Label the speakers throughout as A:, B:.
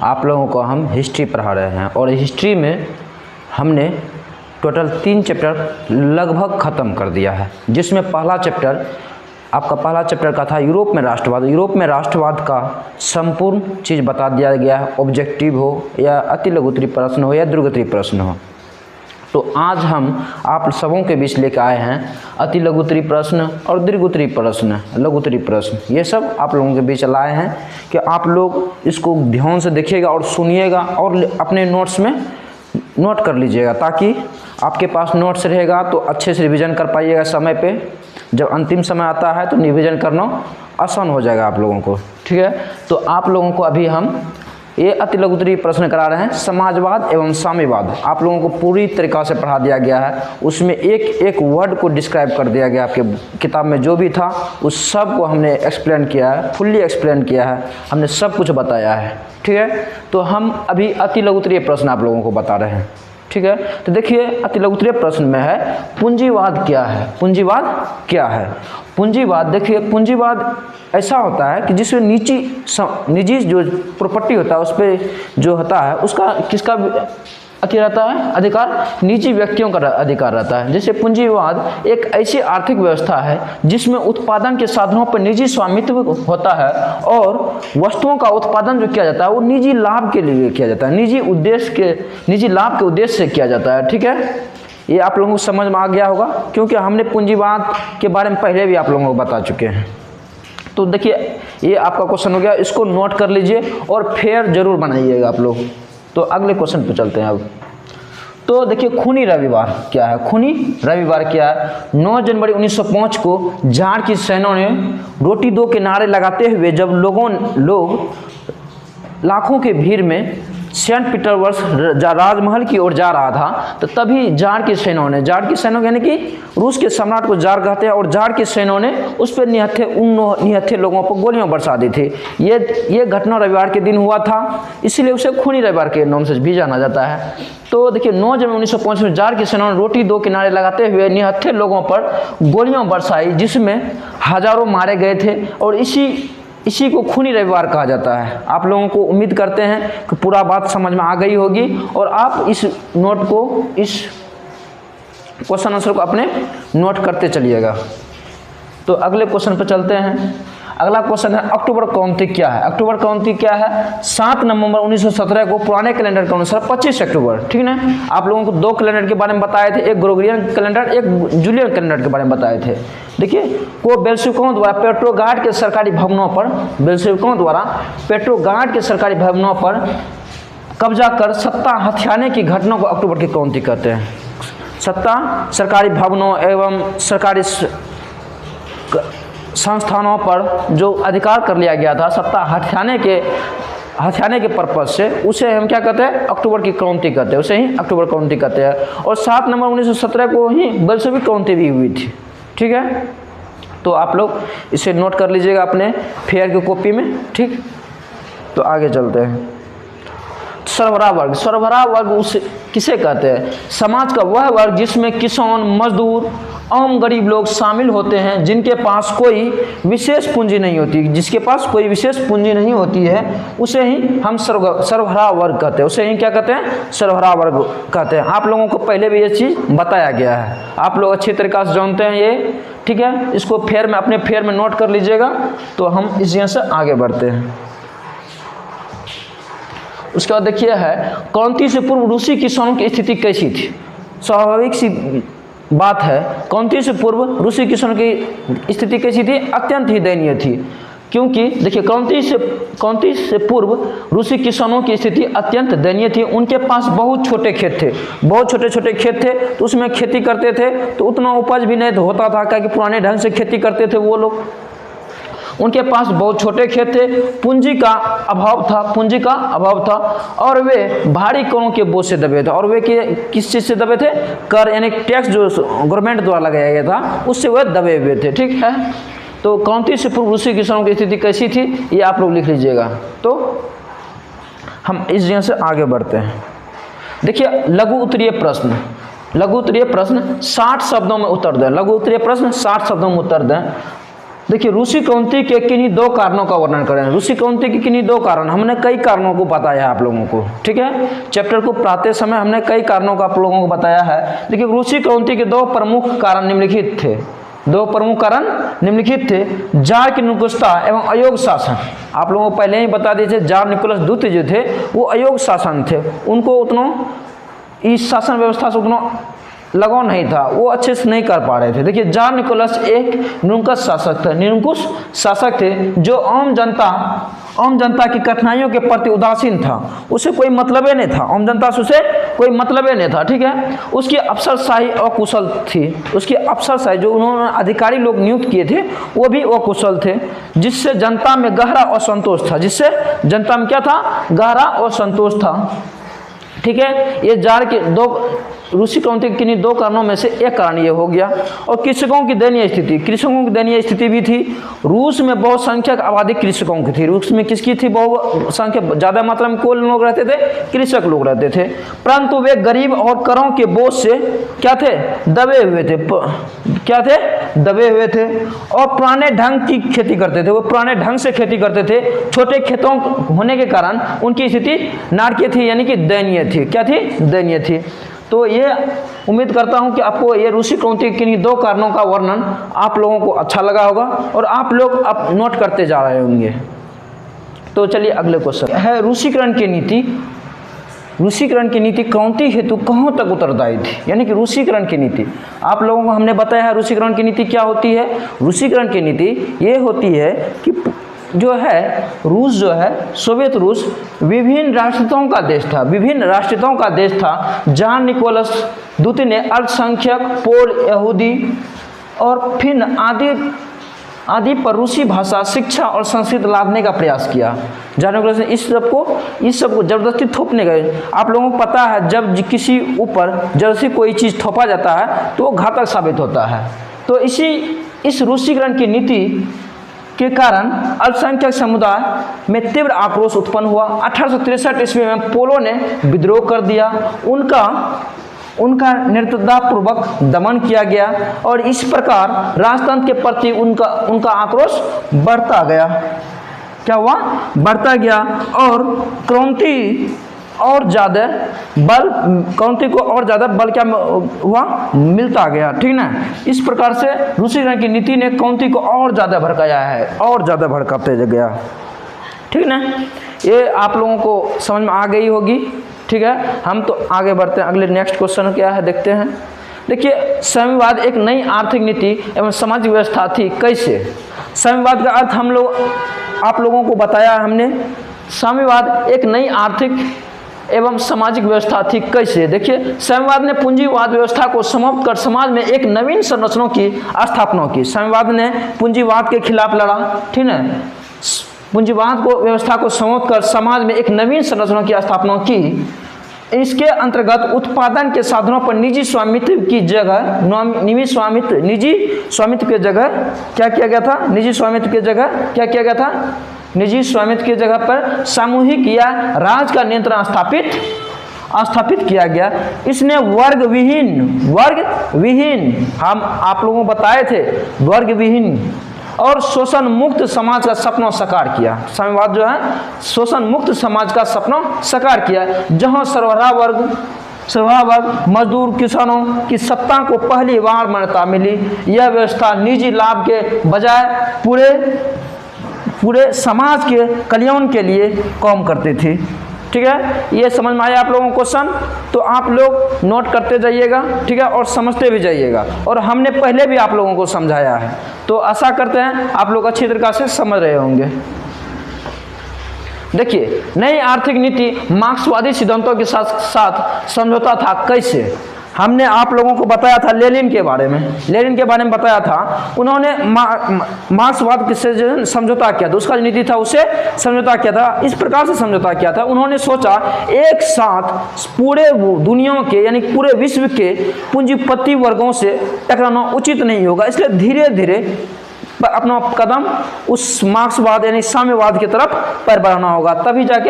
A: आप लोगों को हम हिस्ट्री पढ़ा रहे हैं और हिस्ट्री में हमने टोटल 3 चैप्टर लगभग ख़त्म कर दिया है, जिसमें पहला चैप्टर का था यूरोप में राष्ट्रवाद। यूरोप में राष्ट्रवाद का संपूर्ण चीज़ बता दिया गया है, ऑब्जेक्टिव हो या अति लघुत्तरीय प्रश्न हो या दीर्घोत्तरीय प्रश्न हो। तो आज हम आप सबों के बीच लेकर आए हैं अति लघुत्तरीय प्रश्न और दीर्घोत्तरीय प्रश्न, लघुत्तरीय प्रश्न, ये सब आप लोगों के बीच लाए हैं कि आप लोग इसको ध्यान से देखिएगा और सुनिएगा और अपने नोट्स में नोट कर लीजिएगा, ताकि आपके पास नोट्स रहेगा तो अच्छे से रिवीजन कर पाइएगा समय पे। जब अंतिम समय आता है तो रिवीजन करना आसान हो जाएगा आप लोगों को, ठीक है। तो आप लोगों को अभी हम ये अति लघुत्तरीय प्रश्न करा रहे हैं। समाजवाद एवं साम्यवाद आप लोगों को पूरी तरीक़ा से पढ़ा दिया गया है, उसमें एक एक वर्ड को डिस्क्राइब कर दिया गया। आपके किताब में जो भी था उस सब को हमने एक्सप्लेन किया है, फुल्ली एक्सप्लेन किया है, हमने सब कुछ बताया है, ठीक है। तो हम अभी अति लघुत्तरीय प्रश्न आप लोगों को बता रहे हैं, ठीक है। तो देखिए अति लघुत्तरीय प्रश्न में है पूंजीवाद क्या है। पूंजीवाद क्या है? पूंजीवाद, देखिए पूंजीवाद ऐसा होता है कि जिसमें निजी जो प्रॉपर्टी होता है उस पर जो होता है उसका किसका रहता है? अधिकार, निजी व्यक्तियों का अधिकार रहता है। जैसे पूंजीवाद एक ऐसी आर्थिक व्यवस्था है जिसमें उत्पादन के साधनों पर निजी स्वामित्व होता है और वस्तुओं का उत्पादन जो किया जाता है वो निजी लाभ के लिए किया जाता है, निजी लाभ के उद्देश्य से किया जाता है, ठीक है। ये आप लोगों को समझ में आ गया होगा, क्योंकि हमने पूंजीवाद के बारे में पहले भी आप लोगों को बता चुके हैं। तो देखिए ये आपका क्वेश्चन हो गया, इसको नोट कर लीजिए और फेयर जरूर बनाइएगा आप लोग। तो अगले क्वेश्चन पे चलते हैं अब। तो देखिए खूनी रविवार क्या है? खूनी रविवार क्या है? 9 जनवरी 1905 को जार की सेना ने रोटी दो के नारे लगाते हुए जब लोग लाखों के भीड़ में सेंट पीटर्सबर्ग राजमहल की ओर जा रहा था, तो तभी जार की सेना यानी कि रूस के सम्राट को जार कहते हैं, और जार की सेना ने उस पर निहत्थे लोगों पर गोलियां बरसा दी थी। ये घटना रविवार के दिन हुआ था, इसीलिए उसे खूनी रविवार के नाम से भी जाना जाता है। तो देखिए 9 जनवरी 1905 में जार की सेना ने रोटी दो किनारे लगाते हुए निहत्थे लोगों पर गोलियां बरसाई, जिसमें हजारों मारे गए थे, और इसी को खूनी रविवार कहा जाता है। आप लोगों को उम्मीद करते हैं कि पूरा बात समझ में आ गई होगी और आप इस नोट को, इस क्वेश्चन आंसर को अपने नोट करते चलिएगा। तो अगले क्वेश्चन पर चलते हैं। अगला क्वेश्चन है अक्टूबर क्रांति क्या है? अक्टूबर क्रांति क्या है? 7 नवंबर 1917 को पुराने कैलेंडर के अनुसार 25 अक्टूबर, ठीक ना। आप लोगों को 2 कैलेंडर के बारे में बताए थे, एक ग्रेगोरियन कैलेंडर, एक जूलियन कैलेंडर के बारे में बताए थे। देखिए को बेल्शेविकों द्वारा पेट्रोग्राड के सरकारी भवनों पर कब्जा कर सत्ता हथियाने की घटना को अक्टूबर की क्रांति कहते हैं। सत्ता, सरकारी भवनों एवं सरकारी संस्थानों पर जो अधिकार कर लिया गया था सत्ता हथियाने के पर्पज से, उसे हम क्या कहते हैं? अक्टूबर की क्रांति कहते हैं, उसे ही अक्टूबर क्रांति कहते हैं। और 7 नवंबर 1917 को ही बेल्शेविक क्रांति भी हुई थी, ठीक है। तो आप लोग इसे नोट कर लीजिएगा अपने फेयर की कॉपी में, ठीक। तो आगे चलते हैं। सरबराह वर्ग उसे किसे कहते हैं? समाज का वह वर्ग जिसमें किसान, मजदूर, आम गरीब लोग शामिल होते हैं, जिनके पास कोई विशेष पूंजी नहीं होती। जिसके पास कोई विशेष पूंजी नहीं होती है उसे ही हम सरबराह वर्ग कहते हैं, उसे ही क्या कहते हैं? सरबराह वर्ग कहते हैं। आप लोगों को पहले भी ये चीज़ बताया गया है, आप लोग अच्छी तरीक़ा से जानते हैं ये, ठीक है। इसको अपने फेयर में नोट कर लीजिएगा। तो हम इस यहाँ से आगे बढ़ते हैं। उसके बाद देखिए है क्रांति से पूर्व रूसी किसानों की स्थिति कैसी थी? स्वाभाविक सी बात है, क्रांति से पूर्व रूसी किसानों की स्थिति कैसी थी? अत्यंत ही दयनीय थी। क्योंकि देखिए क्रांति से पूर्व रूसी किसानों की स्थिति अत्यंत दयनीय थी। उनके पास बहुत छोटे खेत थे, बहुत छोटे खेत थे, तो उसमें खेती करते थे तो उतना उपज भी नहीं होता था, क्योंकि पुराने ढंग से खेती करते थे वो लोग। उनके पास बहुत छोटे खेत थे, पूंजी का अभाव था और वे भारी करों के बोझ से दबे थे। और वे किस चीज़ से दबे थे? कर यानी टैक्स जो गवर्नमेंट द्वारा लगाया गया था उससे वे दबे हुए थे, ठीक है। तो क्रांति से पूर्व रूसी किसानों की स्थिति कैसी थी ये आप लोग लिख लीजिएगा। तो हम इस जगह से आगे बढ़ते हैं। देखिए लघु उत्तरीय प्रश्न 60 शब्दों में उत्तर दें। लघु उत्तरीय प्रश्न 60 शब्दों में उत्तर दें। देखिए ऋषि क्रंति के किन्हीं दो कारणों का वर्णन करें। ऋषि क्रंति के किन्हीं दो कारण, हमने कई कारणों को बताया आप लोगों को, ठीक है। चैप्टर को पढ़ाते समय हमने कई कारणों का आप लोगों को बताया है। देखिए ऋषि क्रंति के दो प्रमुख कारण निम्नलिखित थे, दो प्रमुख कारण निम्नलिखित थे। जार की निरंकुशता एवं अयोग शासन। आप लोगों को पहले ही बता दिए थे, जार निकोलस द्वितीय जो थे वो अयोग शासन थे, उनको उतना इस शासन व्यवस्था से उतना लगाव नहीं था, वो अच्छे से नहीं कर पा रहे थे। देखिए जार निकोलस एक निरंकुश शासक थे जो आम जनता की कठिनाइयों के प्रति उदासीन था, उसे कोई मतलब ही नहीं था, आम जनता से उसे कोई मतलब ही नहीं था, ठीक है। उसकी अफसरशाही अकुशल थी, उसकी अफसरशाही जो उन्होंने अधिकारी लोग नियुक्त किए थे वो भी अकुशल थे, जिससे जनता में गहरा असंतोष था, जिससे जनता में क्या था, गहरा असंतोष था, ठीक है। ये जार के दो ऋषि क्रंति के किन्हीं दो कारणों में से एक कारण ये हो गया। और कृषकों की दयनीय स्थिति भी थी। रूस में बहुसंख्यक आबादी कृषकों की थी। रूस में किसकी थी बहुसंख्यक, ज्यादा मात्रा में कौन लोग रहते थे, कृषक लोग रहते थे, परंतु वे गरीब और करों के बोझ से क्या थे, दबे हुए थे, क्या थे, दबे हुए थे, और पुराने ढंग की खेती करते थे, वो पुराने ढंग से खेती करते थे। छोटे खेतों होने के कारण उनकी स्थिति नाटकीय थी, यानी कि दयनीय थी, क्या थी, दयनीय थी। तो ये उम्मीद करता हूं कि आपको ये ऋषि क्रंति के किन्हीं दो कारणों का वर्णन आप लोगों को अच्छा लगा होगा और आप लोग अब नोट करते जा रहे होंगे। तो चलिए अगले क्वेश्चन है, ऋषिकरण की नीति क्रंति हेतु कहाँ तक उत्तरदायी थी, यानी कि ऋषिकरण की नीति। आप लोगों को हमने बताया है ऋषिकरण की नीति क्या होती है। ऋषिकरण की नीति ये होती है कि जो है रूस जो है, सोवियत रूस विभिन्न राष्ट्रीयताओं का देश था। जार निकोलस द्वितीय ने अल्पसंख्यक, पोल, यहूदी और फिन आदि पर रूसी भाषा, शिक्षा और संस्कृति लादने का प्रयास किया। जार निकोलस ने इस सबको जबरदस्ती थोपने गए। आप लोगों को पता है जब किसी ऊपर जबरदस्ती कोई चीज़ थोपा जाता है तो वो घातक साबित होता है। तो इस ऋषिकरण की नीति के कारण अल्पसंख्यक समुदाय में तीव्र आक्रोश उत्पन्न हुआ। 1863 ईस्वी में पोलो ने विद्रोह कर दिया, उनका निर्दयतापूर्वक दमन किया गया और इस प्रकार राजतंत्र के प्रति उनका आक्रोश बढ़ता गया। क्या हुआ, बढ़ता गया और क्रंति को और ज़्यादा बल क्या हुआ, मिलता गया, ठीक ना। इस प्रकार से ऋषिकरण की नीति ने क्रंति को और ज़्यादा भड़काया है, और ज़्यादा भड़काते गया, ठीक ना। ये आप लोगों को समझ में आ गई होगी, ठीक है। हम तो आगे बढ़ते हैं, अगले नेक्स्ट क्वेश्चन क्या है देखते हैं। देखिए साम्यवाद एक नई आर्थिक नीति एवं सामाजिक व्यवस्था थी। कैसे, साम्यवाद का अर्थ आप लोगों को बताया हमने। साम्यवाद एक नई आर्थिक एवं सामाजिक व्यवस्था थी। कैसे, देखिए साम्यवाद ने पूंजीवाद व्यवस्था को समाप्त कर समाज में एक नवीन संरचना की स्थापना की। साम्यवाद ने पूंजीवाद के खिलाफ लड़ा, ठीक है, पूंजीवाद को व्यवस्था को समाप्त कर समाज में एक नवीन संरचना की स्थापना की। इसके अंतर्गत उत्पादन के साधनों पर निजी स्वामित्व की जगह क्या किया गया था, निजी स्वामित्व की जगह क्या किया गया था, निजी स्वामित्व की जगह पर सामूहिक या राज का नियंत्रण स्थापित किया गया। इसने वर्ग विहीन हम आप लोगों को बताए थे, वर्ग विहीन और शोषण मुक्त समाज का सपना साकार किया। साम्यवाद जो है शोषण मुक्त समाज का सपना साकार किया, जहां सर्वहारा वर्ग मजदूर किसानों की सत्ता को पहली बार मान्यता मिली। यह व्यवस्था निजी लाभ के बजाय पूरे समाज के कल्याण के लिए काम करती थी, ठीक है। ये समझ में आया आप लोगों को क्वेश्चन, तो आप लोग नोट करते जाइएगा, ठीक है, और समझते भी जाइएगा। और हमने पहले भी आप लोगों को समझाया है, तो आशा करते हैं आप लोग अच्छी तरीके से समझ रहे होंगे। देखिए नई आर्थिक नीति मार्क्सवादी सिद्धांतों के साथ समझौता था। कैसे, हमने आप लोगों को बताया था लेनिन के बारे में बताया था। उन्होंने मार्क्सवाद से समझौता किया था, उसका जो नीति था उससे समझौता किया था। इस प्रकार से समझौता किया था, उन्होंने सोचा एक साथ पूरे दुनिया के यानी पूरे विश्व के पूंजीपति वर्गों से टकराना उचित नहीं होगा, इसलिए धीरे धीरे अपना कदम उस मार्क्सवाद यानी साम्यवाद की तरफ पर बढ़ाना होगा, तभी जाके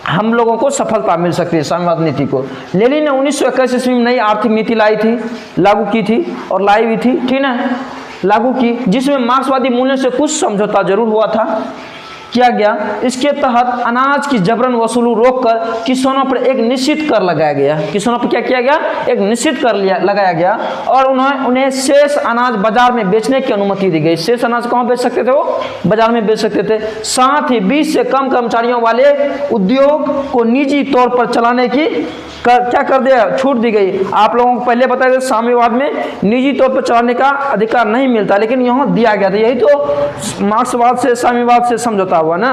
A: हम लोगों को सफलता मिल सकती है साम्यवाद नीति को। लेनिन ने 1921 ईस्वी में नई आर्थिक नीति लागू की थी और लाई भी थी, ठीक है। लागू की, जिसमें मार्क्सवादी मूल्यों से कुछ समझौता जरूर हुआ था, किया गया। इसके तहत अनाज की जबरन वसूली रोककर किसानों पर एक निश्चित कर लगाया गया। किसानों पर क्या किया गया? एक निश्चित कर लगाया गया और उन्हें शेष अनाज बाजार में बेचने की अनुमति दी गई। शेष अनाज कहाँ बेच सकते थे? वो बाजार में बेच सकते थे। साथ ही 20 से कम कर्मचारियों वाले उद्योग को निजी तौर पर चलाने की क्या कर दिया? छूट दी गई। आप लोगों को पहले बताया साम्यवाद में निजी तौर पर चलाने का अधिकार नहीं मिलता, लेकिन यहाँ दिया गया था। यही तो मार्क्सवाद से साम्यवाद से समझौता हुआ ना।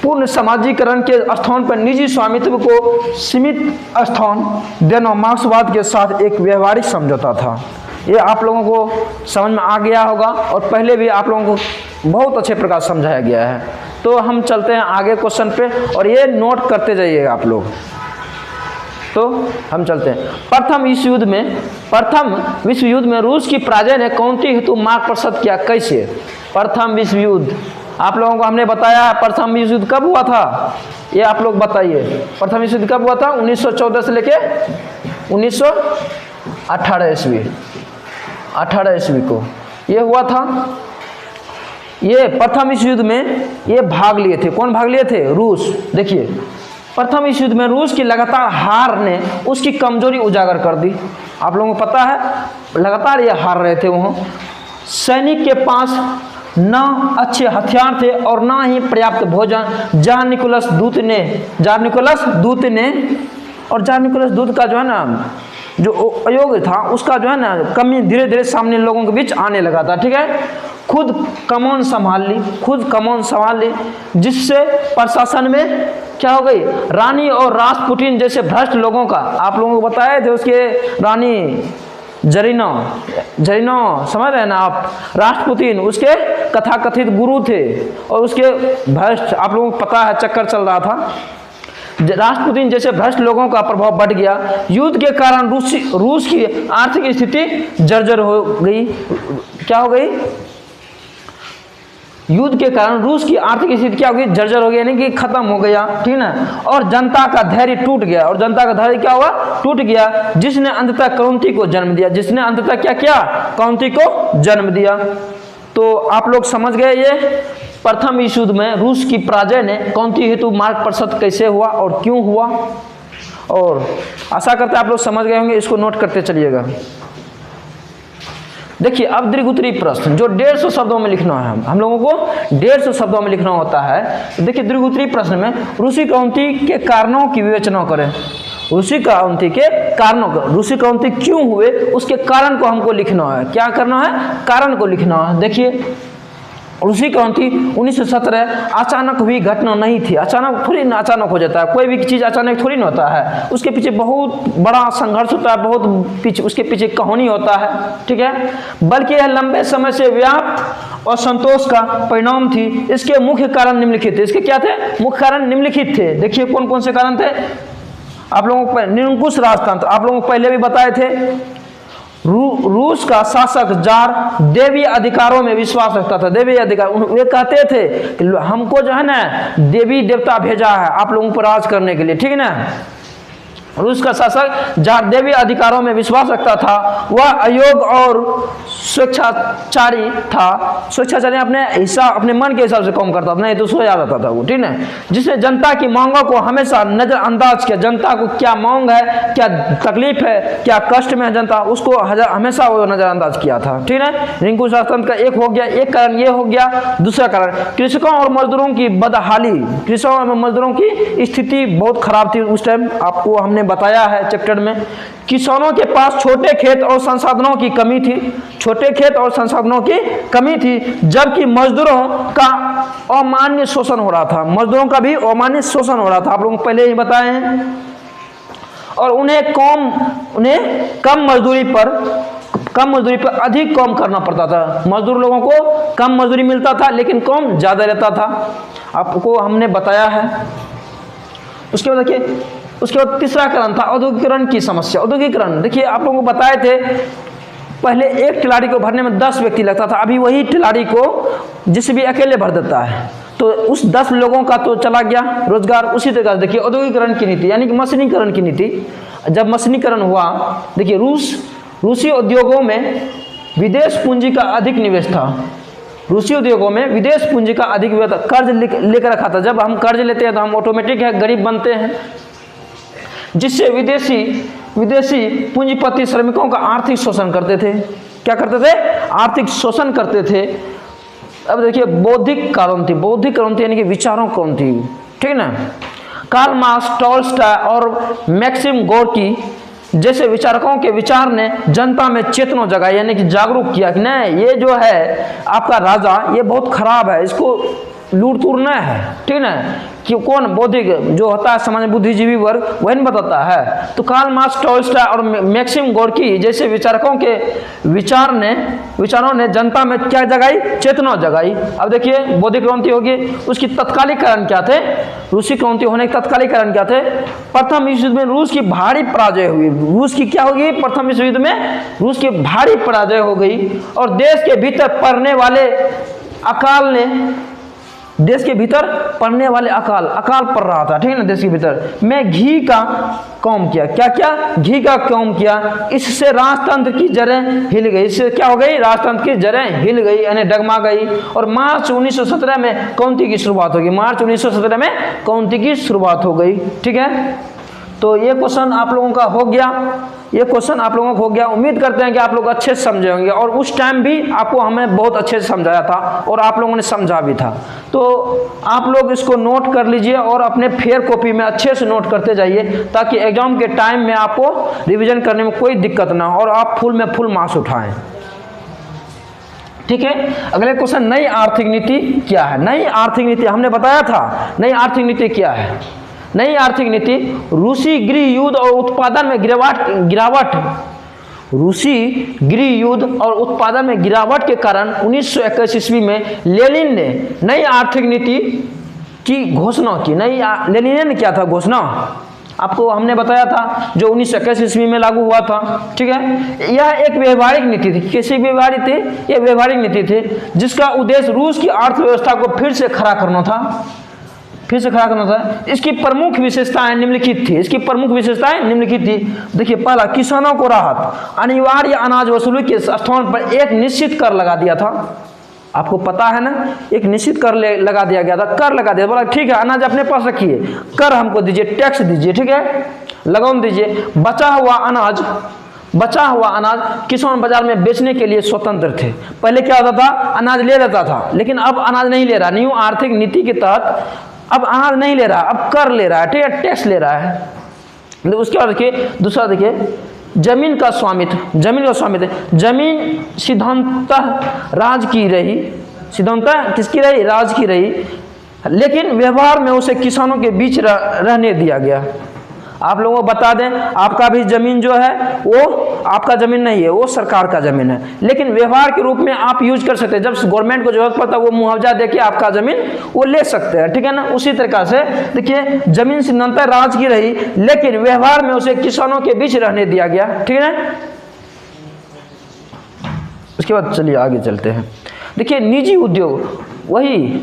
A: पूर्ण समाजीकरण के स्थान पर निजी स्वामित्व को सीमित स्थान देना मार्क्सवाद के साथ एक व्यवहारिक समझौता था। ये आप लोगों को समझ में आ गया होगा और पहले भी आप लोगों को बहुत अच्छे प्रकार समझाया गया है। तो हम चलते हैं आगे क्वेश्चन पे और ये नोट करते जाइएगा आप लोग। तो हम चलते हैं प्रथम विश्व युद्ध में रूस की पराजय ने कौनती हेतु मार्ग प्रशस्त किया? कैसे? प्रथम विश्व युद्ध आप लोगों को हमने बताया है। प्रथम विश्व युद्ध कब हुआ था? ये आप लोग बताइए। प्रथम विश्व युद्ध कब हुआ था? 1914 से लेके 1918 ईस्वी, 18 ईस्वी को ये हुआ था। ये प्रथम विश्व युद्ध में ये भाग लिए थे। कौन भाग लिए थे? रूस। देखिए प्रथम विश्व युद्ध में रूस की लगातार हार ने उसकी कमजोरी उजागर कर दी। आप लोगों को पता है लगातार ये हार रहे थे। वहाँ सैनिक के पास ना अच्छे हथियार थे और ना ही पर्याप्त भोजन। जार निकोलस दूत का जो है ना जो अयोग था उसका जो है ना कमी धीरे धीरे सामने लोगों के बीच आने लगा था। ठीक है, खुद कमान संभाल ली जिससे प्रशासन में क्या हो गई? रानी और रासपुटिन जैसे भ्रष्ट लोगों का, आप लोगों को बताए थे उसके रानी जरीनो समझ रहे हैं ना आप? राष्ट्रपुतिन उसके कथाकथित गुरु थे और उसके भ्रष्ट, आप लोगों को पता है चक्कर चल रहा था। राष्ट्रपुतिन जैसे भ्रष्ट लोगों का प्रभाव बढ़ गया। युद्ध के कारण रूस की आर्थिक स्थिति जर्जर हो गई। क्या हो गई? युद्ध के कारण रूस की आर्थिक स्थिति क्या हो गई? जर्जर हो गया, यानी कि खत्म हो गया। ठीक ना? और जनता का धैर्य टूट गया। और जनता का धैर्य क्या हुआ? टूट गया, जिसने अंततः क्रांति को जन्म दिया। जिसने अंततः क्या किया? क्रांति को जन्म दिया। तो आप लोग समझ गए ये प्रथम विश्व युद्ध में रूस की पराजय ने क्रांति हेतु मार्ग प्रशस्त कैसे हुआ और क्यों हुआ। और आशा करते हैं आप लोग समझ गए होंगे। इसको नोट करते चलिएगा। देखिए अब दीर्घोत्तरी प्रश्न जो 150 शब्दों में लिखना है, हम लोगों को 150 शब्दों में लिखना होता है। तो देखिए दीर्घोत्तरी प्रश्न में रूसी क्रांति के कारणों की विवेचना करें। रूसी क्रांति के कारणों का, रूसी क्रांति क्यों हुए उसके कारण को हमको लिखना है। क्या करना है? कारण को लिखना है। देखिए रूसी क्रांति 1917 अचानक हुई घटना नहीं थी। अचानक थोड़ी ना अचानक हो जाता है, कोई भी चीज़ अचानक थोड़ी ना होता है। उसके पीछे बहुत बड़ा संघर्ष होता है, बहुत उसके पीछे कहानी होता है। ठीक है, बल्कि यह लंबे समय से व्याप्त और संतोष का परिणाम थी। इसके मुख्य कारण निम्नलिखित थे। इसके क्या थे? मुख्य कारण निम्नलिखित थे। देखिए कौन कौन से कारण थे आप लोगों को? निरंकुश राजतंत्र, आप लोगों को पहले भी बताए थे। रूस का शासक जार देवी अधिकारों में विश्वास रखता था। देवी अधिकार, वे कहते थे कि हमको जो है ना देवी देवता भेजा है आप लोगों पर राज करने के लिए। ठीक है ना? रूस का शासक जार देवी अधिकारों में विश्वास रखता था। वह अयोग्य और स्वेच्छाचारी था। स्वेच्छाचारी अपने हिसाब, अपने मन के हिसाब से काम करता था, नहीं तो सो जाता था वो। ठीक है, जिसने जनता की मांगों को हमेशा नजरअंदाज किया। जनता को क्या मांग है, क्या तकलीफ है, क्या कष्ट में है जनता, उसको हमेशा वो नजरअंदाज किया था। ठीक है, निरंकुश राजतंत्र का एक हो गया, एक कारण ये हो गया। दूसरा कारण कृषकों और मजदूरों की बदहाली। कृषकों और मजदूरों की स्थिति बहुत खराब थी उस टाइम, आपको हमने बताया है चैप्टर में। किसानों के पास छोटे खेत और संसाधनों की कमी थी। छोटे खेत और संसाधनों की कमी थी, जबकि मजदूरों का अमान्य शोषण हो रहा था। मजदूरों का भी अमान्य शोषण हो रहा था, आप लोगों को पहले ही बताए हैं। और उन्हें कम मजदूरी पर अधिक काम करना पड़ता था। मजदूर लोगों को कम मजदूरी मिलता था लेकिन काम ज्यादा रहता था, आपको हमने बताया है। उसके बाद देखिए, उसके बाद तीसरा कारण था औद्योगिकरण की समस्या। औद्योगिकरण देखिए आप लोगों को बताए थे, पहले एक टिलाड़ी को भरने में 10 व्यक्ति लगता था, अभी वही टिलाड़ी को जिसे भी अकेले भर देता है। तो उस 10 लोगों का तो चला गया रोजगार। उसी तरह देखिए औद्योगिकरण की नीति यानी कि मशीनीकरण की नीति। जब मशीनीकरण हुआ, देखिए रूसी उद्योगों में विदेश पूंजी का अधिक निवेश था। रूसी उद्योगों में विदेश पूंजी का अधिक निवेश था। कर्ज लेकर रखा था। जब हम कर्ज लेते हैं तो हम ऑटोमेटिक है गरीब बनते हैं, जिससे विदेशी पूंजीपति श्रमिकों का आर्थिक शोषण करते थे। क्या करते थे? आर्थिक शोषण करते थे। अब देखिए बौद्धिक कारण थी, बौद्धिक कारण थी यानी कि विचारों कौन थी, ठीक ना। कार्ल मार्क्स, टॉल्स्टॉय और मैक्सिम गोर्की जैसे विचारकों के विचार ने जनता में चेतना जगाई, यानी कि जागरूक किया कि नहीं ये जो है आपका राजा ये बहुत खराब है, इसको लूट तूरना है, ठीक ना। कि कौन बौद्धिक जो होता है समाज बुद्धिजीवी वर्ग वही नहीं बताता है। तो कार्ल मार्क्स, टॉल्स्टॉय और मैक्सिम गोर्की जैसे विचारकों के विचारों ने जनता में क्या जगाई? चेतना जगाई। अब देखिए बौद्धिक क्रांति होगी, उसकी तत्कालिक कारण क्या थे? रूसी क्रांति होने के तत्कालिक कारण क्या थे? प्रथम विश्व युद्ध में रूस की भारी पराजय हुई। रूस की क्या होगी? प्रथम विश्व युद्ध में रूस की भारी पराजय हो गई और देश के भीतर पड़ने वाले अकाल ने देश के भीतर पड़ने वाले अकाल पड़ रहा था, ठीक है ना। देश के भीतर में घी का काम किया। क्या घी का काम किया। इससे राजतंत्र की जड़ें हिल गई। इससे क्या हो गई? राजतंत्र की जड़ें हिल गई यानी डगमा गई। और मार्च 1917 में क्रांति की शुरुआत होगी। मार्च 1917 में क्रांति की शुरुआत हो गई, ठीक है। तो ये क्वेश्चन आप लोगों का हो गया, ये क्वेश्चन आप लोगों को हो गया। उम्मीद करते हैं कि आप लोग अच्छे से समझे होंगे और उस टाइम भी आपको हमें बहुत अच्छे से समझाया था और आप लोगों ने समझा भी था। तो आप लोग इसको नोट कर लीजिए और अपने फेयर कॉपी में अच्छे से नोट करते जाइए ताकि एग्जाम के टाइम में आपको रिवीजन करने में कोई दिक्कत ना हो और आप फुल में फुल मार्क्स उठाएं, ठीक है। अगले क्वेश्चन, नई आर्थिक नीति क्या है? नई आर्थिक नीति हमने बताया था, नई आर्थिक नीति क्या है? नई आर्थिक नीति रूसी गृह युद्ध और उत्पादन में गिरावट रूसी गृह युद्ध और उत्पादन में गिरावट के कारण 1921 ईस्वी में लेनिन ने नई आर्थिक नीति की घोषणा की। लेनिन ने क्या था घोषणा? आपको हमने बताया था जो 1921 ईस्वी में लागू हुआ था, ठीक है। यह एक व्यवहारिक नीति थी। कैसी व्यवहारिक थी? यह व्यवहारिक नीति थी जिसका उद्देश्य रूस की अर्थव्यवस्था को फिर से खड़ा करना था। इसकी प्रमुख विशेषताएं निम्नलिखित थी। इसकी प्रमुख विशेषताएं निम्नलिखित थी। देखिए पहला, किसानों को राहत, अनिवार्य अनाज वसूली के स्थान पर एक निश्चित कर लगा दिया था। आपको पता है ना, एक निश्चित कर लगा दिया गया था, कर लगा दिया। बोला ठीक है अनाज अपने पास रखिए, कर हमको दीजिए, टैक्स दीजिए, ठीक है, लगान दीजिए। बचा हुआ अनाज किसान बाजार में बेचने के लिए स्वतंत्र थे। पहले क्या होता था? अनाज ले लेता था, लेकिन अब अनाज नहीं ले रहा। न्यू आर्थिक नीति के तहत अब अनाज नहीं ले रहा, अब कर ले रहा है, ठीक है, टैक्स ले रहा है। उसके बाद देखिए दूसरा, देखिए जमीन का स्वामित्व। जमीन सिद्धांततः राज की रही, सिद्धांततः किसकी रही? राज की रही, लेकिन व्यवहार में उसे किसानों के बीच रहने दिया गया। आप लोगों को बता दें, आपका भी जमीन जो है वो आपका जमीन नहीं है, वो सरकार का जमीन है, लेकिन व्यवहार के रूप में आप यूज कर सकते हैं। जब गवर्नमेंट को जरूरत पड़ता है वो मुआवजा देके आपका जमीन वो ले सकते हैं, ठीक है ना। उसी तरीका से देखिए जमीन सिद्धांततः राज की रही, लेकिन व्यवहार में उसे किसानों के बीच रहने दिया गया, ठीक है। उसके बाद चलिए आगे चलते हैं। देखिए निजी उद्योग, वही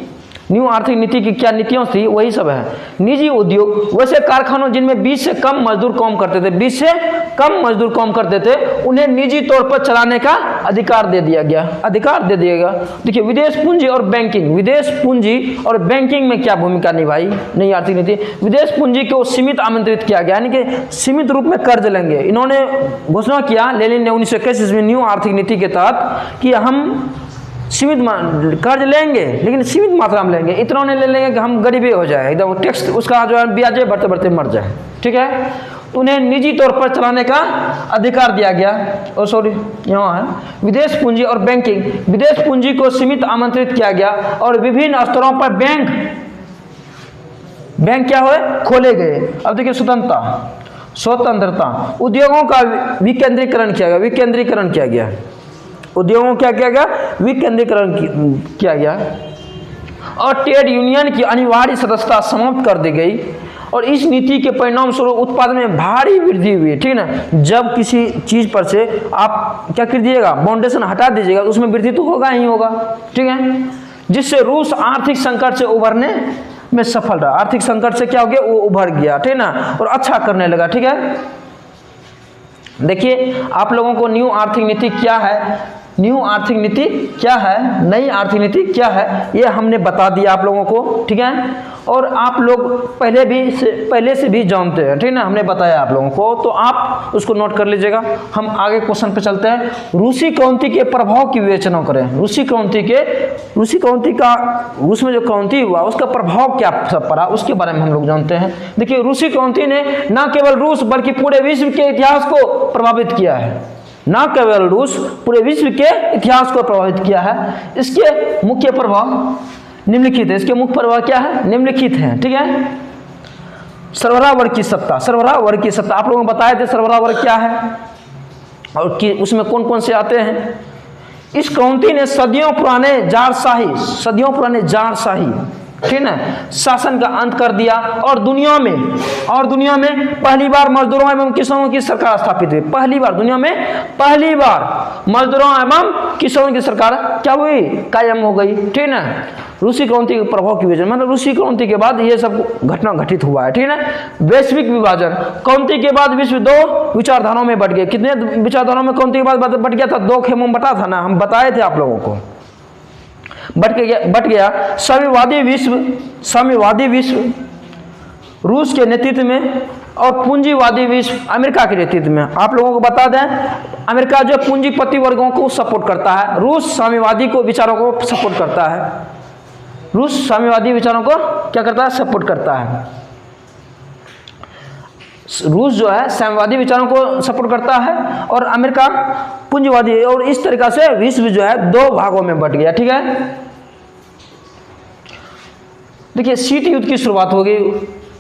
A: न्यू आर्थिक नीति की क्या नीतियां थी वही सब है। निजी उद्योग वैसे कारखानों जिनमें 20 से कम मजदूर काम करते थे, 20 से कम मजदूर काम करते थे, उन्हें निजी तौर पर चलाने का अधिकार दे दिया गया। देखिए विदेश पूंजी और बैंकिंग में क्या भूमिका निभाई नई आर्थिक नीति? विदेश पूंजी को सीमित आमंत्रित किया गया, यानी कि सीमित रूप में कर्ज लेंगे। इन्होंने घोषणा किया लेनिन ने 1921 ईस्वी में न्यू आर्थिक नीति के तहत कि हम सीमित कर्ज लेंगे, लेकिन सीमित मात्रा में लेंगे। इतना नहीं ले लेंगे कि हम गरीबी हो जाए, एकदम टैक्स उसका जो है ब्याज बढ़ते बढ़ते मर जाए, ठीक है। उन्हें निजी तौर पर चलाने का अधिकार दिया गया। और सॉरी यहाँ है विदेश पूंजी और बैंकिंग। विदेश पूंजी को सीमित आमंत्रित किया गया और विभिन्न स्तरों पर बैंक क्या हुए? खोले गए। अब देखिए स्वतंत्रता, उद्योगों का विकेंद्रीकरण किया गया। उद्योगों क्या किया गया? विकेंद्रीकरण किया गया। और ट्रेड यूनियन की अनिवार्य सदस्यता समाप्त कर दी गई। और इस नीति के परिणाम स्वरूप उत्पादन में भारी वृद्धि हुई, ठीक है ना। जब किसी चीज पर से आप क्या कर दीजिएगा? बाउंडेशन हटा दीजिएगा, उसमें वृद्धि तो होगा ही होगा, ठीक है। जिससे रूस आर्थिक संकट से उभरने में सफल रहा। आर्थिक संकट से क्या हो गया? वो उभर गया, ठीक है ना, और अच्छा करने लगा, ठीक है। देखिए आप लोगों को न्यू आर्थिक नीति क्या है न्यू आर्थिक नीति क्या है, नई आर्थिक नीति क्या है, ये हमने बता दिया आप लोगों को, ठीक है। और आप लोग पहले से भी जानते हैं, ठीक है ना, हमने बताया आप लोगों को, तो आप उसको नोट कर लीजिएगा। हम आगे क्वेश्चन पे चलते हैं। रूसी क्रांति के प्रभाव की विवेचना करें। रूसी क्रांति का रूस में जो क्रांति हुआ उसका प्रभाव क्या सब पड़ा, उसके बारे में हम लोग जानते हैं। देखिए, रूसी क्रांति ने न केवल रूस बल्कि पूरे विश्व के इतिहास को प्रभावित किया है। न केवल रूस, पूरे विश्व के इतिहास को प्रभावित किया है। इसके मुख्य प्रभाव निम्नलिखित है। इसके मुख्य प्रभाव क्या है, निम्नलिखित है, ठीक है। सरबराह वर्ग की सत्ता, सरबराह वर्ग की सत्ता, आप लोगों को बताए थे सरबराह वर्ग क्या है और कि उसमें कौन कौन से आते हैं। इस क्रांति ने सदियों पुराने जारशाही ठीक है शासन का अंत कर दिया और दुनिया में पहली बार मजदूरों एवं किसानों की सरकार स्थापित हुई। दुनिया में पहली बार मजदूरों एवं किसानों की सरकार क्या हुई, कायम हो गई, ठीक है ना। रूसी क्रांति के प्रभाव की वजह, मतलब रूसी क्रांति के बाद ये सब घटना घटित हुआ है, ठीक है ना। वैश्विक विभाजन, क्रांति के बाद विश्व दो विचारधाराओं में बट गए। कितने विचारधाराओं में क्रांति के बाद बट गया था, दो खेमों में बटा था ना, हम बताए थे आप लोगों को, बट गया। साम्यवादी विश्व रूस के नेतृत्व में और पूंजीवादी विश्व अमेरिका के नेतृत्व में। आप लोगों को बता दें, अमेरिका जो पूंजीपति वर्गों को सपोर्ट करता है, रूस साम्यवादी को विचारों को सपोर्ट करता है। रूस साम्यवादी विचारों को क्या करता है, सपोर्ट करता है। रूस जो है साम्यवादी विचारों को सपोर्ट करता है और अमेरिका पूंजीवादी, और इस तरीका से विश्व जो है दो भागों में बट गया, ठीक है। देखिए, शीत युद्ध की शुरुआत हो गई।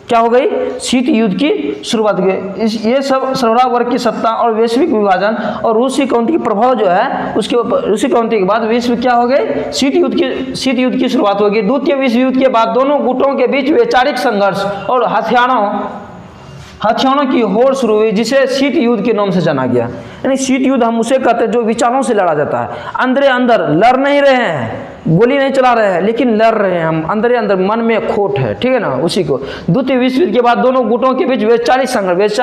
A: क्या हो गई, शीत युद्ध की शुरुआत हो गई। ये सब सरबराह वर्ग की सत्ता और वैश्विक विभाजन और रूसी क्रांति के प्रभाव जो है उसके रूसी क्रांति के बाद विश्व क्या हो गए, शीत युद्ध की शुरुआत हो गई। द्वितीय विश्व युद्ध के बाद दोनों गुटों के बीच वैचारिक संघर्ष और हथियारों की होड़ शुरू हुई, जिसे शीत युद्ध के नाम से जाना गया। यानी शीत युद्ध हम उसे कहते हैं जो विचारों से लड़ा जाता है। अंदर लड़ नहीं रहे हैं, गोली नहीं चला रहे हैं, लेकिन लड़ रहे हैं हम, अंदर मन में खोट है, ठीक है ना, उसी को। द्वितीय विश्व युद्ध के बाद दोनों गुटों के बीच वैचारिक संघर्ष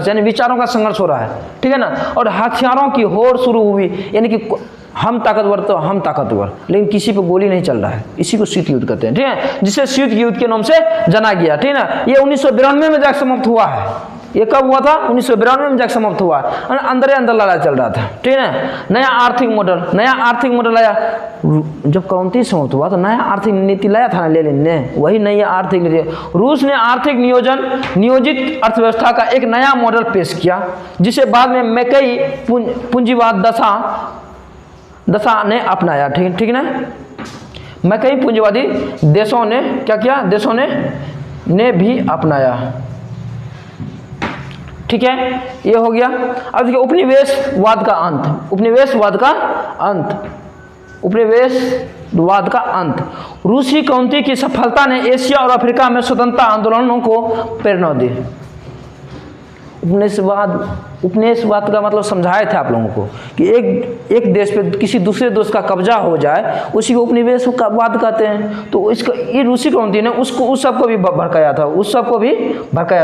A: यानी विचारों का संघर्ष हो रहा है, ठीक है ना। और हथियारों की होड़ शुरू हुई, यानी कि हम ताकतवर तो हम ताकतवर, लेकिन किसी पे गोली नहीं चल रहा है, इसी को शीत युद्ध कहते हैं, ठीक है, जिसे शीत युद्ध के नाम से जाना गया, ठीक है ना। ये 1992 में जाकर समाप्त हुआ है। ये कब हुआ था, 1992 में जाकर समाप्त हुआ है। अंदर लड़ाई चल रहा था, ठीक है ना। नया आर्थिक मॉडल आया। जब क्रांति समाप्त हुआ तो नया आर्थिक नीति लाया था ना लेनिन ने, वही नई आर्थिक नीति। रूस ने आर्थिक नियोजित अर्थव्यवस्था का एक नया मॉडल पेश किया, जिसे बाद में मैकई पूंजीवाद दशा ने अपनाया, ठीक है ना। मैकई पूंजीवादी देशों ने क्या किया, देशों ने भी अपनाया, ठीक है। ये हो गया। अब देखिए, उपनिवेशवाद का अंत। रूसी क्रांति की सफलता ने एशिया और अफ्रीका में स्वतंत्रता आंदोलनों को प्रेरणा दी। उपनिवेशवाद का मतलब समझाए थे आप लोगों को कि एक देश पे किसी दूसरे देश का कब्जा हो जाए, उसी को उपनिवेशवाद कहते हैं। तो इसका ये रूसी क्रांति ने उस सबको भी भड़काया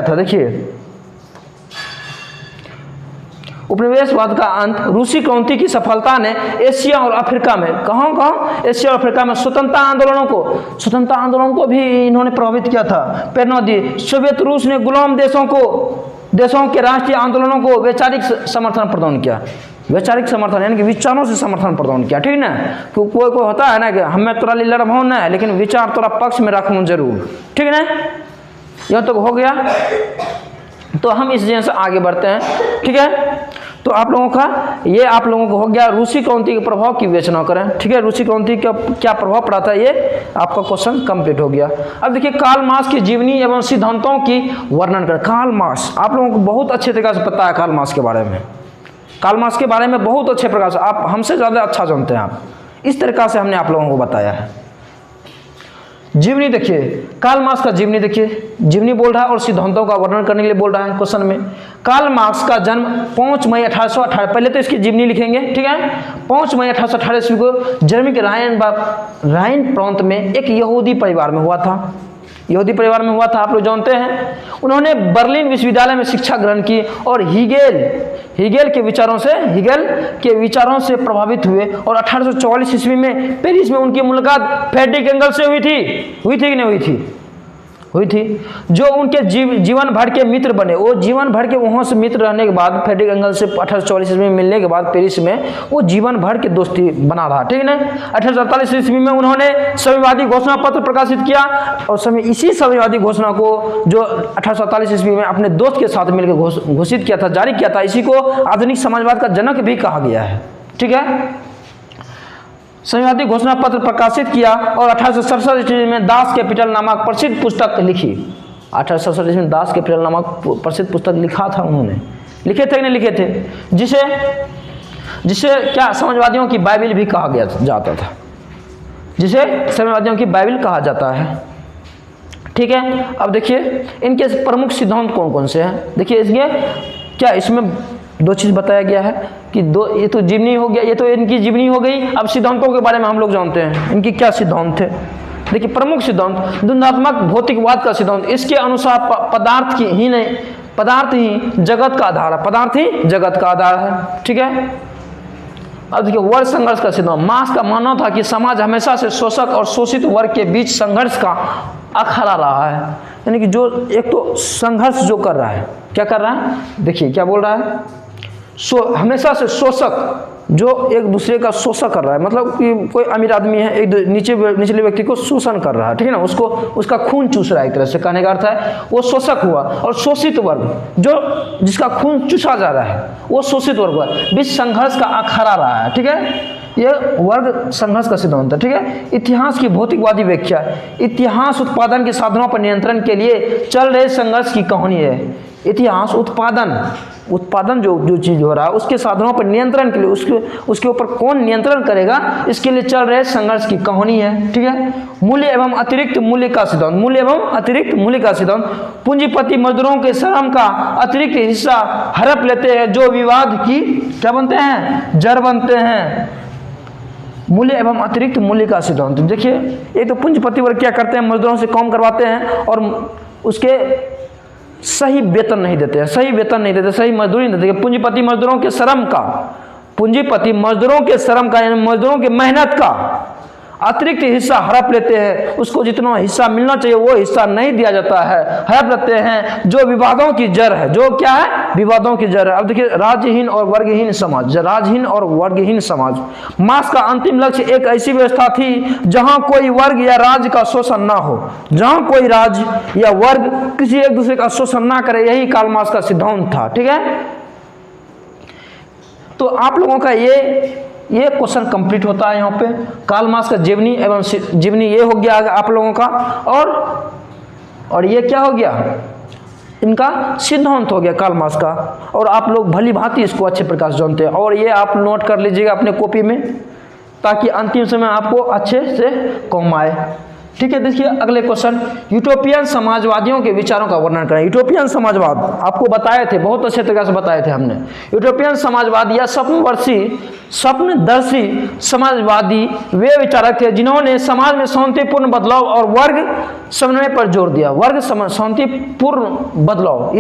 A: था, देखिए। उपनिवेशवाद का अंत। रूसी क्रांति की सफलता ने एशिया और अफ्रीका में एशिया और अफ्रीका में स्वतंत्रता आंदोलनों को भी इन्होंने प्रभावित किया था, प्रेरणा दी। सोवियत रूस ने गुलाम देशों के राष्ट्रीय आंदोलनों को वैचारिक समर्थन प्रदान किया। वैचारिक समर्थन यानी कि विचारों से समर्थन प्रदान किया, ठीक ना। कोई होता है ना कि हमें तोरा लीडर होना है, लेकिन विचार तोरा पक्ष में रखूँ जरूर, ठीक है ना। यह तो हो गया। तो हम इस जैसे आगे बढ़ते हैं, ठीक है। तो आप लोगों को हो गया रूसी क्रांति के प्रभाव की विवेचना करें, ठीक है। रूसी क्रांति का क्या प्रभाव पड़ा था, ये आपका क्वेश्चन कंप्लीट हो गया। अब देखिए, कार्ल मार्क्स की जीवनी एवं सिद्धांतों की वर्णन करें। कार्ल मार्क्स आप लोगों को बहुत अच्छे तरीके से पता है। कार्ल मार्क्स के बारे में बहुत अच्छे प्रकार से आप हमसे ज़्यादा अच्छा जानते हैं। आप इस तरीका से हमने आप लोगों को बताया है। जीवनी देखिए, कार्ल मार्क्स का जीवनी देखिए, जीवनी बोल रहा है और सिद्धांतों का वर्णन करने के लिए बोल रहा है क्वेश्चन में। कार्ल मार्क्स का जन्म 5 मई 1818, पहले तो इसकी जीवनी लिखेंगे, ठीक है। 5 मई 1818 ईस्वी को जर्मनी के राइन प्रांत में एक यहूदी परिवार में हुआ था। यहूदी परिवार में हुआ था, आप लोग जानते हैं। उन्होंने बर्लिन विश्वविद्यालय में शिक्षा ग्रहण की और हीगेल के विचारों से प्रभावित हुए और 1844 ईस्वी में पेरिस में उनकी मुलाकात फ्रेडरिक एंगल्स से हुई थी कि नहीं हुई थी, जो उनके जीवन भर के मित्र बने। वो जीवन भर के वहाँ से मित्र रहने के बाद, फ्रेडरिक एंगल्स से 1844 ईस्वी में मिलने के बाद पेरिस में वो जीवन भर के दोस्ती बना रहा, ठीक है ना। 1848 ईस्वी में उन्होंने साम्यवादी घोषणा पत्र प्रकाशित किया और इसी साम्यवादी घोषणा को जो 1847 ईस्वी में अपने दोस्त के साथ मिलकर घोषित किया था, जारी किया था, इसी को आधुनिक समाजवाद का जनक भी कहा गया है, ठीक है। साम्यवादी घोषणा पत्र प्रकाशित किया और 1867 ईस्वी में दास कैपिटल नामक प्रसिद्ध पुस्तक लिखी। 1867 ईस्वी में दास कैपिटल नामक प्रसिद्ध पुस्तक लिखा था उन्होंने, लिखे थे कि नहीं लिखे थे, जिसे क्या समाजवादियों की बाइबिल भी कहा गया जाता था, जिसे समाजवादियों की बाइबिल कहा जाता है, ठीक है। अब देखिए इनके प्रमुख सिद्धांत कौन कौन से हैं। देखिए इसमें दो चीज़ बताया गया है कि ये तो जीवनी हो गया, ये तो इनकी जीवनी हो गई। अब सिद्धांतों के बारे में हम लोग जानते हैं, इनकी क्या सिद्धांत थे। देखिए प्रमुख सिद्धांत, द्वंद्वात्मक भौतिकवाद का सिद्धांत। इसके अनुसार पदार्थ ही जगत का आधार है, पदार्थ ही जगत का आधार है, ठीक है। अब देखिए वर्ग संघर्ष का सिद्धांत। मार्क्स का मानना था कि समाज हमेशा से शोषक और शोषित वर्ग के बीच संघर्ष का अखाड़ा रहा है, यानी कि जो एक तो संघर्ष जो कर रहा है, क्या कर रहा है, देखिए क्या बोल रहा है, हमेशा से शोषक, जो एक दूसरे का शोषण कर रहा है, मतलब कि कोई अमीर आदमी है एक निचले व्यक्ति को शोषण कर रहा है, ठीक है ना, उसका खून चूस रहा है, एक तरह से कहने का अर्थ है वो शोषक हुआ। और शोषित वर्ग जिसका खून चूसा जा रहा है वो शोषित वर्ग हुआ, बीच संघर्ष का अखाड़ा रहा है, ठीक है। यह वर्ग संघर्ष का सिद्धांत है, ठीक है। इतिहास की भौतिकवादी व्याख्या। इतिहास उत्पादन के साधनों पर नियंत्रण के लिए चल रहे संघर्ष की कहानी है। इतिहास उत्पादन जो चीज हो रहा है उसके साधनों पर नियंत्रण के लिए उसके ऊपर कौन नियंत्रण करेगा, इसके लिए चल रहे संघर्ष की कहानी है, ठीक है। मूल्य एवं अतिरिक्त मूल्य का सिद्धांत। पूंजीपति मजदूरों के श्रम का अतिरिक्त हिस्सा हड़प लेते हैं, जो विवाद की क्या बनते हैं, जड़ बनते हैं। मूल्य एवं अतिरिक्त मूल्य का सिद्धांत। देखिए ये तो पूंजीपति वर्ग क्या करते हैं, मजदूरों से काम करवाते हैं और उसके सही वेतन नहीं देते, सही मजदूरी नहीं देते। पूंजीपति मजदूरों के श्रम का यानी मजदूरों की मेहनत का अतिरिक्त हिस्सा हड़प लेते हैं, उसको जितना हिस्सा मिलना चाहिए वो हिस्सा नहीं दिया जाता है, हड़प लेते हैं, जो विवादों की जड़ है। जो क्या है, विवादों की जड़ है। अब देखिए राजहीन और वर्गहीन समाज। मार्क्स का अंतिम लक्ष्य एक ऐसी व्यवस्था थी जहां कोई वर्ग या राज्य का शोषण ना हो, जहां कोई राज्य या वर्ग किसी एक दूसरे का शोषण ना करे, यही कार्ल मार्क्स का सिद्धांत था, ठीक है। तो आप लोगों का ये क्वेश्चन कंप्लीट होता है यहाँ पे। कार्ल मार्क्स का जीवनी ये हो गया आप लोगों का, और ये क्या हो गया, इनका सिद्धांत हो गया कार्ल मार्क्स का। और आप लोग भली भांति इसको अच्छे प्रकार से जानते हैं, और ये आप नोट कर लीजिएगा अपने कॉपी में, ताकि अंतिम समय आपको अच्छे से काम आए, ठीक है। देखिए अगले क्वेश्चन, यूटोपियन समाजवादियों के विचारों का वर्णन करें। यूटोपियन समाजवाद आपको बताए थे, बहुत अच्छे तरीके से बताए थे हमने। यूटोपियन समाजवाद या स्वप्नदर्शी समाजवादी वे विचारक थे जिन्होंने समाज में शांतिपूर्ण बदलाव और वर्ग समन्वय पर जोर दिया।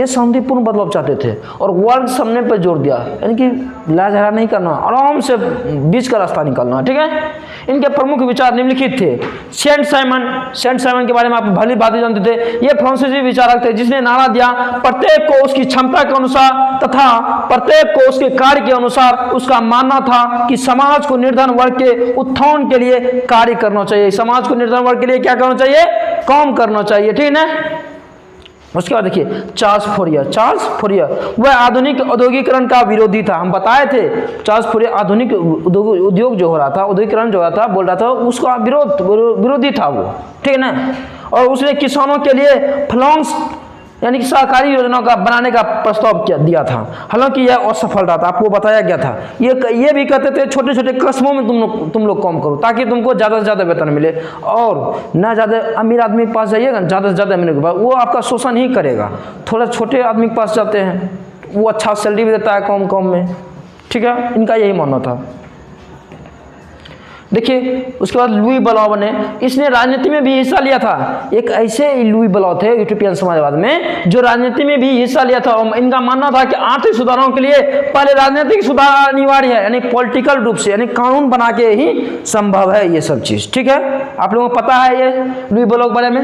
A: शांतिपूर्ण बदलाव चाहते थे और वर्ग समन्वय पर जोर दिया, यानी कि लड़ा झगड़ा नहीं करना, आराम से बीच का रास्ता निकालना, ठीक है। इनके प्रमुख विचार निम्नलिखित थे। सेंट साइमन के बारे में आप भली बातें जानते थे। ये फ्रांसीसी विचारक थे जिसने नारा दिया, प्रत्येक को उसकी क्षमता के अनुसार तथा प्रत्येक को उसके कार्य के अनुसार। उसका मानना था कि समाज को निर्धन वर्ग के उत्थान के लिए कार्य करना चाहिए, समाज को निर्धन वर्ग के लिए क्या करना चाहिए, काम करना चाहिए, ठीक है ना। उसके बाद देखिए चार्ल्स फोरियर वह आधुनिक औद्योगिकरण का विरोधी था। हम बताए थे चार्ल्स फोरियर आधुनिक उद्योग जो हो रहा था, औद्योगिकरण जो हो रहा था, बोल रहा था, उसका विरोधी था वो, ठीक है ना। और उसने किसानों के लिए फ्लांस यानी कि सहकारी योजना का बनाने का प्रस्ताव दिया था। हालांकि यह असफल रहा था, आपको बताया गया था। ये भी कहते थे छोटे छोटे कस्बों में तुम लोग काम करो ताकि तुमको ज़्यादा से ज़्यादा वेतन मिले, और ना ज़्यादा अमीर आदमी के पास जाइएगा, ज़्यादा से ज़्यादा अमीर के पास, वो आपका शोषण ही करेगा। थोड़ा छोटे आदमी के पास जाते हैं, वो अच्छा सैलरी भी देता है कम में, ठीक है। इनका यही मानना था। देखिए उसके बाद लुई ब्लाउ बने, इसने राजनीति में भी हिस्सा लिया था। एक ऐसे लुई ब्लाउ थे यूरोपियन समाजवाद में जो राजनीति में भी हिस्सा लिया था। इनका मानना था कि आर्थिक सुधारों के लिए पहले राजनीतिक सुधार अनिवार्य है, यानी पॉलिटिकल रूप से, यानी कानून बना के ही संभव है ये सब चीज। ठीक है, आप लोगों को पता है ये लुई ब्लाउ के बारे में।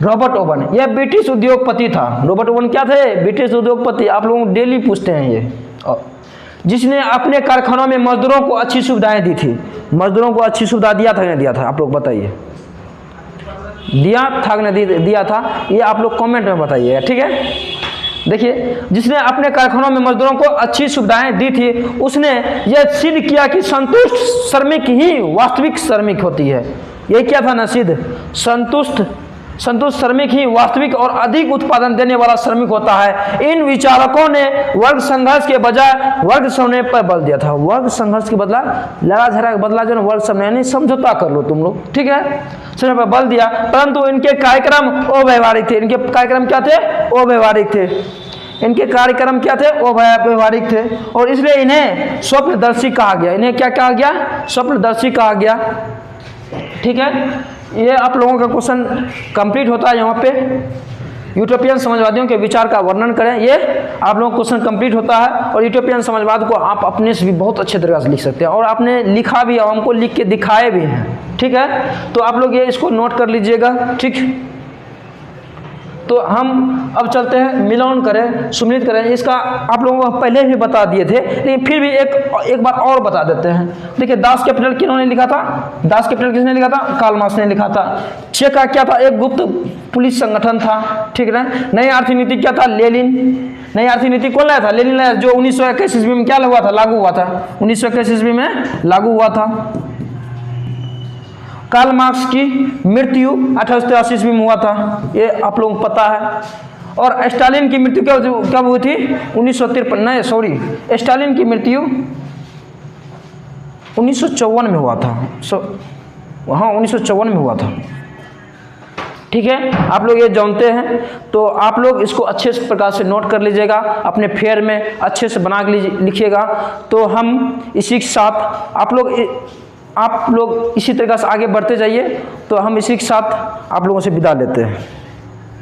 A: रॉबर्ट ओवन, यह ब्रिटिश उद्योगपति था। रॉबर्ट ओवन क्या थे? ब्रिटिश उद्योगपति। आप लोगों को डेली पूछते हैं ये, जिसने अपने कारखानों में मजदूरों को अच्छी सुविधाएं दी थी। मजदूरों को अच्छी सुविधा दिया था नहीं दिया था? आप लोग बताइए, दिया था नहीं दिया था? ये आप लोग कमेंट में बताइएगा। ठीक है, देखिए जिसने अपने कारखानों में मजदूरों को अच्छी सुविधाएं दी थी, उसने यह सिद्ध किया कि संतुष्ट श्रमिक ही वास्तविक श्रमिक होती है। यही क्या था ना सिद्ध? संतुष्ट श्रमिक ही वास्तविक और अधिक उत्पादन देने वाला श्रमिक होता है। इन विचारकों ने वर्ग संघर्ष के बजाय वर्ग समन्वय पर बल दिया था। वर्ग संघर्ष के बदला, लड़ा झगड़ा के बदला जो वर्ग समन्वय, यानी समझौता कर लो तुम लोग। ठीक है, समझौते पर बल दिया, परंतु इनके कार्यक्रम अव्यवहारिक थे। इनके कार्यक्रम क्या थे? अव्यवहारिक थे। इनके कार्यक्रम क्या थे? अव्यवहारिक थे, और इसलिए इन्हें स्वप्नदर्शी कहा गया। इन्हें क्या कहा गया? स्वप्नदर्शी कहा गया। ठीक है, ये आप लोगों का क्वेश्चन कंप्लीट होता है। यहाँ पे यूरोपियन समाजवादियों के विचार का वर्णन करें, ये आप लोगों का क्वेश्चन कंप्लीट होता है। और यूरोपियन समाजवाद को आप अपने से भी बहुत अच्छे तरीके से लिख सकते हैं, और आपने लिखा भी है, हमको लिख के दिखाए भी हैं। ठीक है, तो आप लोग ये इसको नोट कर लीजिएगा। ठीक, तो हम अब चलते हैं, मिलान करें, सुमिलित करें। इसका आप लोगों को पहले भी बता दिए थे, लेकिन फिर भी एक बार और बता देते हैं। देखिए दास कैपिटल किन्होंने लिखा था? दास कैपिटल किसने लिखा था? कार्ल मार्क्स ने लिखा था। चेक का क्या था? एक गुप्त पुलिस संगठन था। ठीक है, नई आर्थिक नीति क्या था? लेनिन। नई आर्थिक नीति कौन लाया था? लेनिन लाया, जो 1921 ईस्वी में क्या हुआ था? लागू हुआ था। 1921 ईस्वी में लागू हुआ था। कार्ल मार्क्स की मृत्यु 1883 ईस्वी में हुआ था, ये आप लोगों को पता है। और स्टालिन की मृत्यु कब हुई थी? 1953, स्टालिन की मृत्यु 1954 में हुआ था। हाँ, 1954 में हुआ था। ठीक है, आप लोग ये जानते हैं, तो आप लोग इसको अच्छे प्रकार से नोट कर लीजिएगा, अपने फेयर में अच्छे से बना के लिखिएगा। तो हम इसी के साथ आप लोग इसी तरीके से आगे बढ़ते जाइए। तो हम इसी के साथ आप लोगों से विदा लेते हैं।